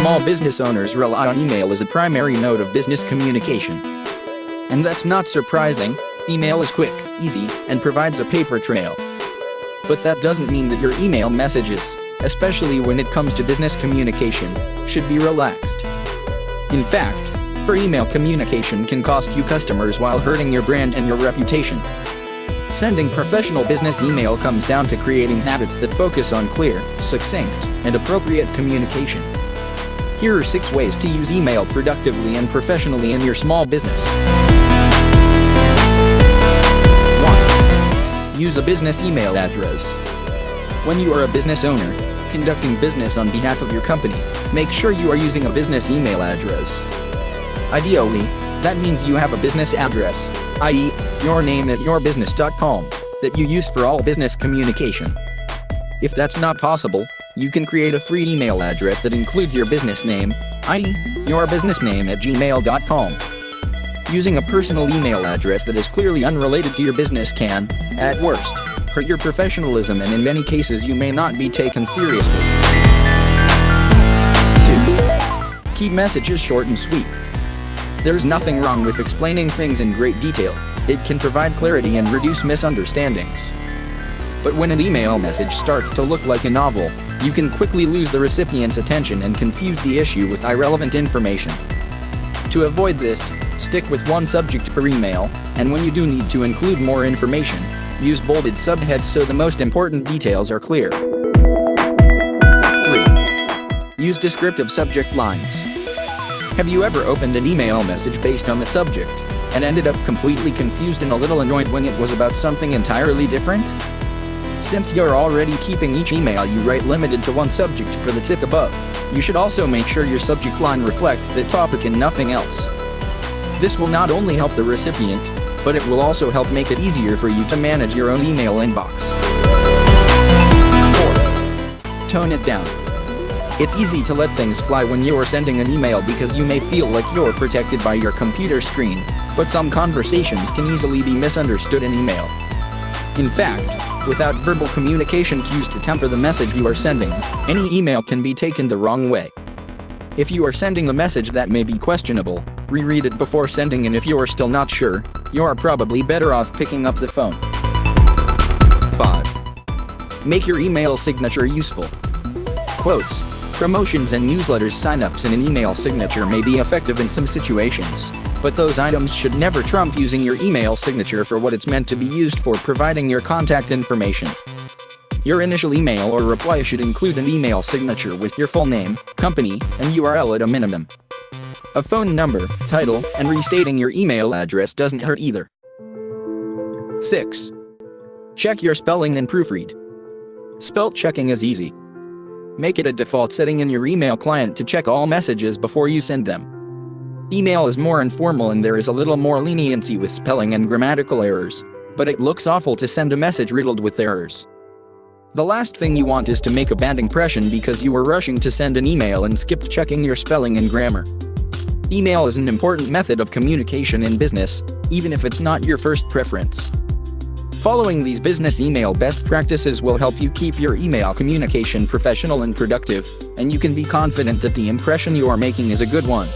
small business owners rely on email as a primary mode of business communication. And that's not surprising. Email is quick, easy, and provides a paper trail. But that doesn't mean that your email messages, especially when it comes to business communication, should be relaxed. In fact, poor email communication can cost you customers while hurting your brand and your reputation. Sending professional business email comes down to creating habits that focus on clear, succinct, and appropriate communication. Here are 6 ways to use email productively and professionally in your small business. 1. Use a business email address. When you are a business owner, conducting business on behalf of your company, make sure you are using a business email address. Ideally, that means you have a business address, i.e., your name at yourbusiness.com, that you use for all business communication. If that's not possible, you can create a free email address that includes your business name, i.e., yourbusinessname@gmail.com. Using a personal email address that is clearly unrelated to your business can, at worst, hurt your professionalism, and in many cases you may not be taken seriously. 2. Keep messages short and sweet. There's nothing wrong with explaining things in great detail. It can provide clarity and reduce misunderstandings. But when an email message starts to look like a novel, you can quickly lose the recipient's attention and confuse the issue with irrelevant information. To avoid this, stick with one subject per email, and when you do need to include more information, use bolded subheads so the most important details are clear. 3. Use descriptive subject lines. Have you ever opened an email message based on the subject, and ended up completely confused and a little annoyed when it was about something entirely different? Since you're already keeping each email you write limited to one subject per the tip above, you should also make sure your subject line reflects the topic and nothing else. This will not only help the recipient, but it will also help make it easier for you to manage your own email inbox. 4. Tone it down. It's easy to let things fly when you're sending an email because you may feel like you're protected by your computer screen, but some conversations can easily be misunderstood in email. In fact, without verbal communication cues to temper the message you are sending, any email can be taken the wrong way. If you are sending a message that may be questionable, reread it before sending, and if you are still not sure, you are probably better off picking up the phone. 5. Make your email signature useful. Quotes, promotions, and newsletters sign-ups in an email signature may be effective in some situations, but those items should never trump using your email signature for what it's meant to be used for, providing your contact information. Your initial email or reply should include an email signature with your full name, company, and URL at a minimum. A phone number, title, and restating your email address doesn't hurt either. 6. Check your spelling and proofread. Spell checking is easy. Make it a default setting in your email client to check all messages before you send them. Email is more informal and there is a little more leniency with spelling and grammatical errors, but it looks awful to send a message riddled with errors. The last thing you want is to make a bad impression because you were rushing to send an email and skipped checking your spelling and grammar. Email is an important method of communication in business, even if it's not your first preference. Following these business email best practices will help you keep your email communication professional and productive, and you can be confident that the impression you are making is a good one.